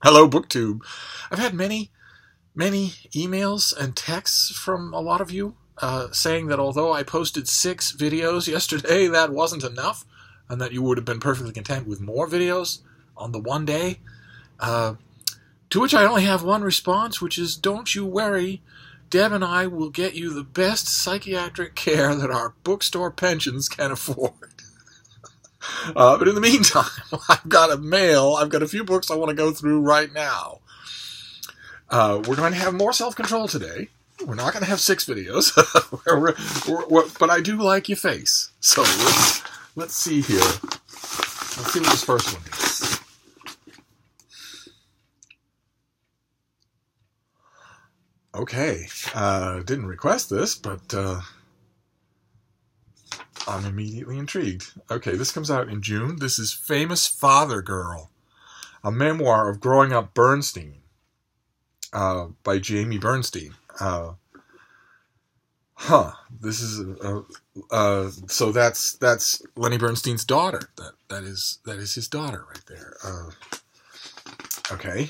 Hello, BookTube. I've had many emails and texts from a lot of you saying that although I posted 6 videos yesterday, that wasn't enough, and that you would have been perfectly content with more videos on the one day. To which I only have one response, which is, don't you worry, Deb and I will get you the best psychiatric care that our bookstore pensions can afford. But in the meantime, I've got a few books I want to go through right now. We're going to have more self-control today. We're not going to have 6 videos, but I do like your face. So let's see here. Let's see what this first one is. Okay, didn't request this, but I'm immediately intrigued. Okay, this comes out in June. This is Famous Father Girl, a memoir of growing up Bernstein, by Jamie Bernstein. This is so that's Lenny Bernstein's daughter. That is his daughter right there. Okay.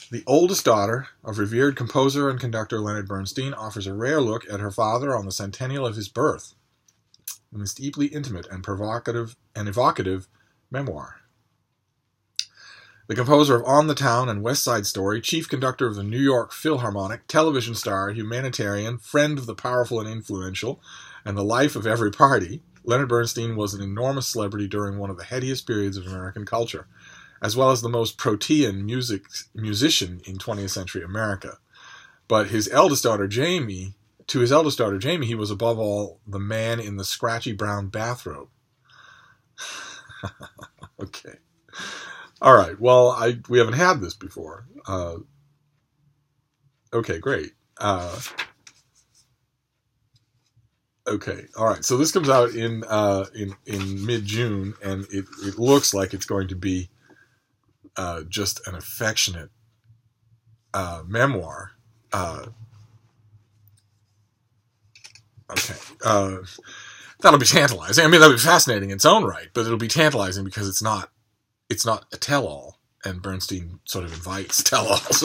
The oldest daughter of revered composer and conductor Leonard Bernstein offers a rare look at her father on the centennial of his birth in this deeply intimate and provocative and evocative memoir. The composer of On the Town and West Side Story, chief conductor of the New York Philharmonic, television star, humanitarian, friend of the powerful and influential, and the life of every party, Leonard Bernstein was an enormous celebrity during one of the headiest periods of American culture, as well as the most protean musician in 20th century America. But to his eldest daughter Jamie, he was above all the man in the scratchy brown bathrobe. Okay. All right. Well, we haven't had this before. Okay, great. Okay. All right. So this comes out in mid-June, and it looks like it's going to be just an affectionate memoir. Okay. That'll be tantalizing. I mean, that'll be fascinating in its own right, but it'll be tantalizing because it's not a tell-all, and Bernstein sort of invites tell-alls,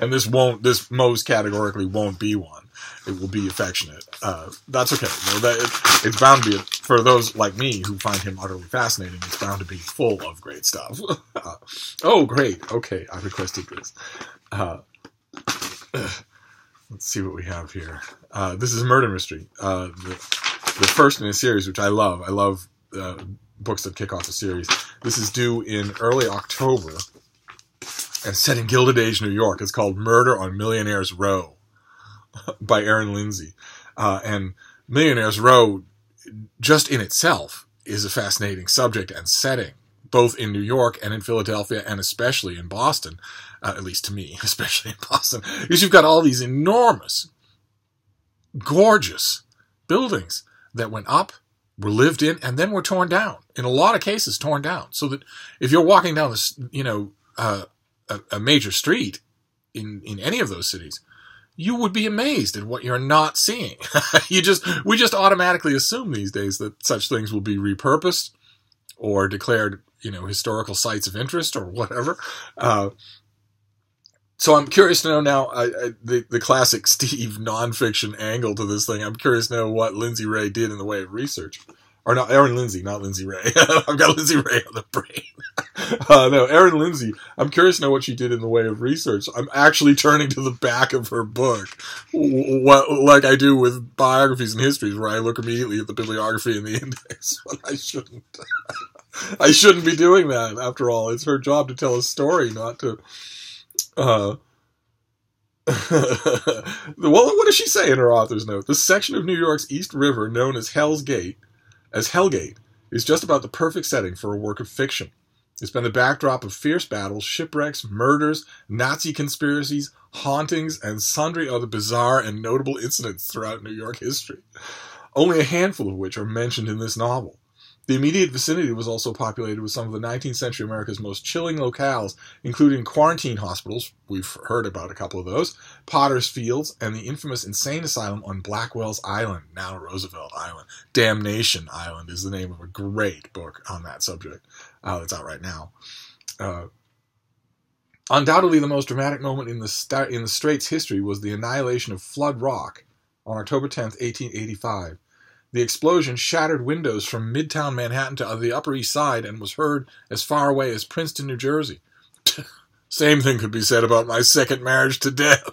and this most categorically won't be one. It will be affectionate. That's okay. It's bound to be, for those like me who find him utterly fascinating, it's bound to be full of great stuff. Oh, great. Okay, I requested this. Let's see what we have here. This is Murder Mystery, the first in a series, which I love. I love books that kick off a series. This is due in early October and set in Gilded Age, New York. It's called Murder on Millionaire's Row by Erin Lindsay. And Millionaire's Row, just in itself, is a fascinating subject and setting, both in New York and in Philadelphia and especially in Boston, at least to me, especially in Boston, because you've got all these enormous, gorgeous buildings that went up, were lived in, and then were torn down. In a lot of cases, torn down. So that if you're walking down this, a major street in any of those cities, you would be amazed at what you're not seeing. We just automatically assume these days that such things will be repurposed or declared, historical sites of interest or whatever. So I'm curious to know now, the classic Steve nonfiction angle to this thing. I'm curious to know what Lindsay Ray did in the way of research. Or not, Erin Lindsay, not Lindsay Ray. I've got Lindsay Ray on the brain. No, Erin Lindsay. I'm curious to know what she did in the way of research. I'm actually turning to the back of her book, like I do with biographies and histories, where I look immediately at the bibliography and the index. But I shouldn't. I shouldn't be doing that. After all, it's her job to tell a story, not to. Well, what does she say in her author's note? The section of New York's East River known as Hellgate, is just about the perfect setting for a work of fiction. It's been the backdrop of fierce battles, shipwrecks, murders, Nazi conspiracies, hauntings, and sundry other bizarre and notable incidents throughout New York history, only a handful of which are mentioned in this novel. The immediate vicinity was also populated with some of the 19th century America's most chilling locales, including quarantine hospitals, we've heard about a couple of those, Potter's Fields, and the infamous insane asylum on Blackwell's Island, now Roosevelt Island. Damnation Island is the name of a great book on that subject. It's out right now. Undoubtedly, the most dramatic moment in the Strait's history was the annihilation of Flood Rock on October 10th, 1885. The explosion shattered windows from Midtown Manhattan to the Upper East Side and was heard as far away as Princeton, New Jersey. Same thing could be said about my second marriage to death.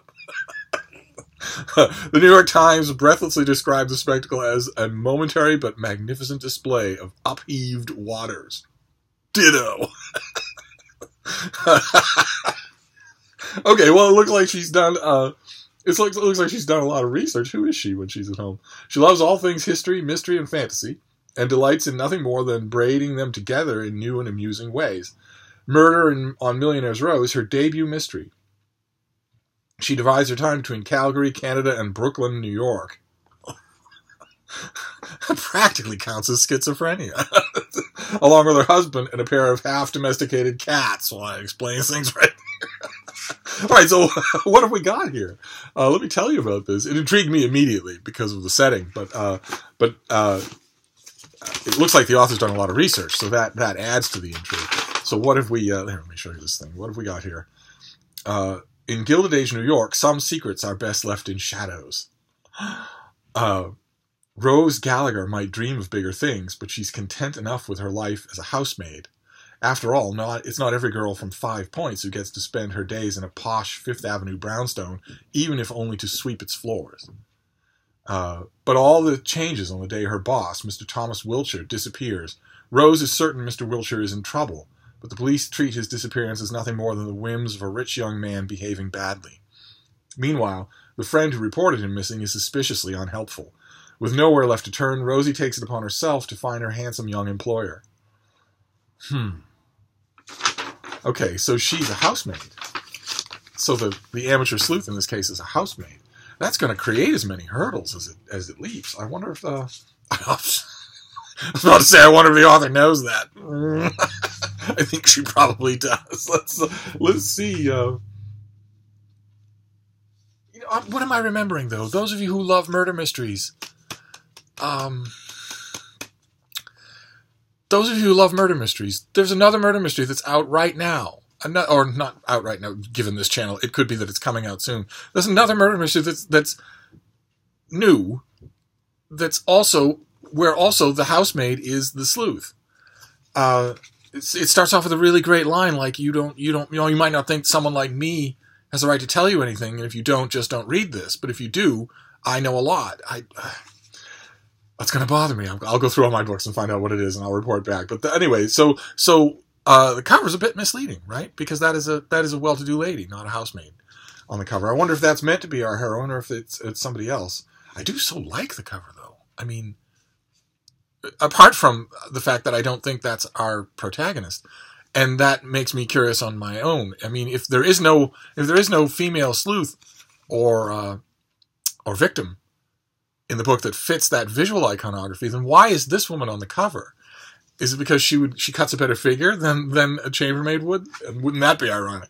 The New York Times breathlessly described the spectacle as a momentary but magnificent display of upheaved waters. Ditto. Okay, well, it looks like she's done. It looks like she's done a lot of research. Who is she when she's at home? She loves all things history, mystery, and fantasy, and delights in nothing more than braiding them together in new and amusing ways. Murder on Millionaire's Row is her debut mystery. She divides her time between Calgary, Canada, and Brooklyn, New York. Practically counts as schizophrenia. Along with her husband and a pair of half-domesticated cats, while I explain things right here. All right, so what have we got here? Let me tell you about this. It intrigued me immediately because of the setting, but it looks like the author's done a lot of research, so that adds to the intrigue. So what have we... here, let me show you this thing. What have we got here? In Gilded Age, New York, some secrets are best left in shadows. Rose Gallagher might dream of bigger things, but she's content enough with her life as a housemaid. After all, it's not every girl from 5 Points who gets to spend her days in a posh Fifth Avenue brownstone, even if only to sweep its floors. But all that changes on the day her boss, Mr. Thomas Wiltshire, disappears. Rose is certain Mr. Wiltshire is in trouble, but the police treat his disappearance as nothing more than the whims of a rich young man behaving badly. Meanwhile, the friend who reported him missing is suspiciously unhelpful. With nowhere left to turn, Rosie takes it upon herself to find her handsome young employer. Okay, so she's a housemaid. So the amateur sleuth in this case is a housemaid. That's going to create as many hurdles as it leaps. I wonder if I was about to say, I wonder if the author knows that. I think she probably does. Let's see. What am I remembering, though? Those of you who love murder mysteries, there's another murder mystery that's out right now. Or not out right now, given this channel. It could be that it's coming out soon. There's another murder mystery that's new, that's also where the housemaid is the sleuth. It starts off with a really great line, like you might not think someone like me has the right to tell you anything, and if you don't, just don't read this. But if you do, I know a lot. That's going to bother me. I'll go through all my books and find out what it is, and I'll report back. But anyway, so the cover's a bit misleading, right? Because that is a well-to-do lady, not a housemaid, on the cover. I wonder if that's meant to be our heroine or if it's somebody else. I do so like the cover, though. I mean, apart from the fact that I don't think that's our protagonist, and that makes me curious on my own. I mean, if there is no female sleuth or victim in the book that fits that visual iconography, then why is this woman on the cover? Is it because she cuts a better figure than a chambermaid would? And wouldn't that be ironic?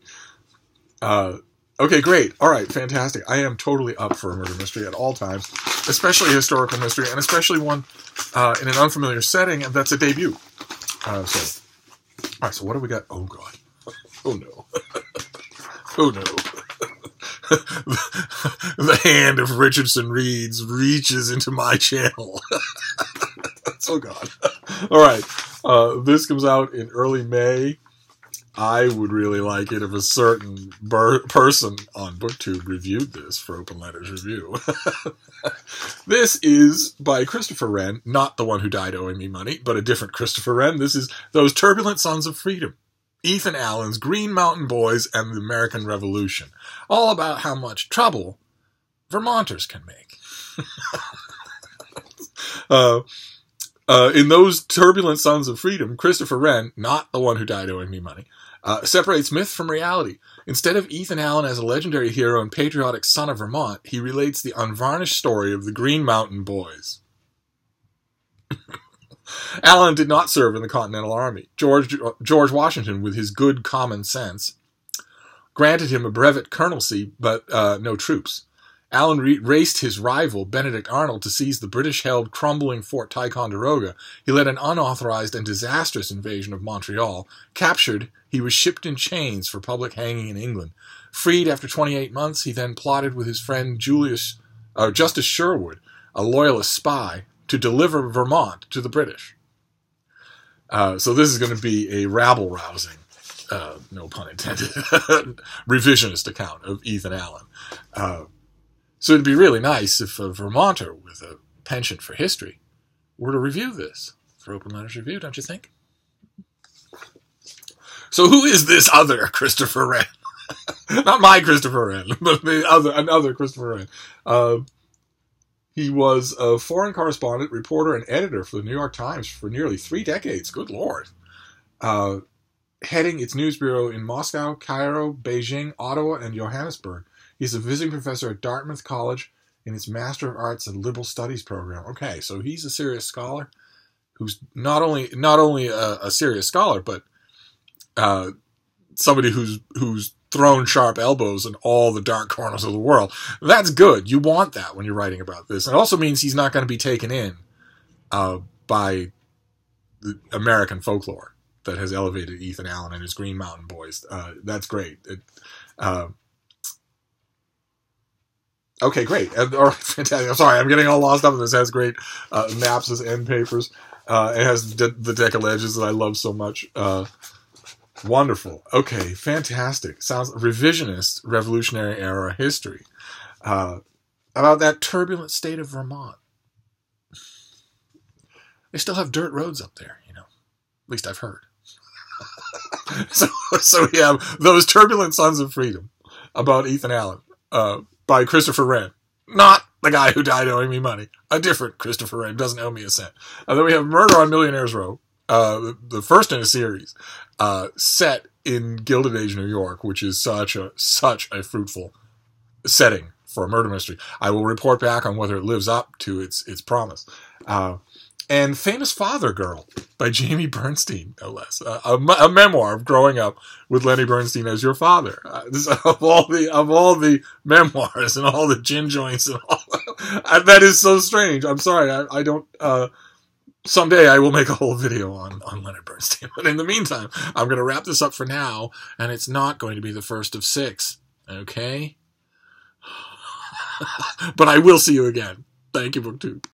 Okay, great. All right, fantastic. I am totally up for a murder mystery at all times, especially a historical mystery, and especially one in an unfamiliar setting, and that's a debut. All right, so what do we got? Oh, God. Oh, no. Oh, no. The hand of Richardson Reeds reaches into my channel. Oh, God. All right. This comes out in early May. I would really like it if a certain person on BookTube reviewed this for Open Letters Review. This is by Christopher Wren, not the one who died owing me money, but a different Christopher Wren. This is Those Turbulent Sons of Freedom, Ethan Allen's Green Mountain Boys and the American Revolution. All about how much trouble Vermonters can make. In Those Turbulent Sons of Freedom, Christopher Wren, not the one who died owing me money, separates myth from reality. Instead of Ethan Allen as a legendary hero and patriotic son of Vermont, he relates the unvarnished story of the Green Mountain Boys. Allen did not serve in the Continental Army. George Washington, with his good common sense, granted him a brevet colonelcy, but no troops. Allen raced his rival, Benedict Arnold, to seize the British-held crumbling Fort Ticonderoga. He led an unauthorized and disastrous invasion of Montreal. Captured, he was shipped in chains for public hanging in England. Freed after 28 months, he then plotted with his friend Justice Sherwood, a loyalist spy, to deliver Vermont to the British. So this is going to be a rabble-rousing, no pun intended, revisionist account of Ethan Allen. So it'd be really nice if a Vermonter with a penchant for history were to review this for Open Letters Review, don't you think? So who is this other Christopher Wren? Not my Christopher Wren, but another Christopher Wren. He was a foreign correspondent, reporter, and editor for the New York Times for nearly 3 decades. Good Lord. Heading its news bureau in Moscow, Cairo, Beijing, Ottawa, and Johannesburg. He's a visiting professor at Dartmouth College in its Master of Arts and Liberal Studies program. Okay, so he's a serious scholar who's not only a serious scholar, but somebody who's thrown sharp elbows in all the dark corners of the world. That's good. You want that when you're writing about this. It also means he's not going to be taken in by the American folklore that has elevated Ethan Allen and his Green Mountain Boys. That's great. Okay, great. All right, fantastic. I'm sorry, I'm getting all lost up in this. It has great maps as end papers. It has the deck of legends that I love so much. Wonderful. Okay, fantastic. Sounds revisionist Revolutionary Era history. About that turbulent state of Vermont. They still have dirt roads up there, you know. At least I've heard. So we have Those Turbulent Sons of Freedom about Ethan Allen by Christopher Wren. Not the guy who died owing me money. A different Christopher Wren. Doesn't owe me a cent. And then we have Murder on Millionaire's Row. The first in a series, set in Gilded Age, New York, which is such a fruitful setting for a murder mystery. I will report back on whether it lives up to its promise. And Famous Father Girl by Jamie Bernstein, no less. A memoir of growing up with Lenny Bernstein as your father. Of all the memoirs and all the gin joints and all that is so strange. I'm sorry, I don't. Someday I will make a whole video on Leonard Bernstein. But in the meantime, I'm going to wrap this up for now, and it's not going to be the first of 6. Okay? But I will see you again. Thank you, BookTube.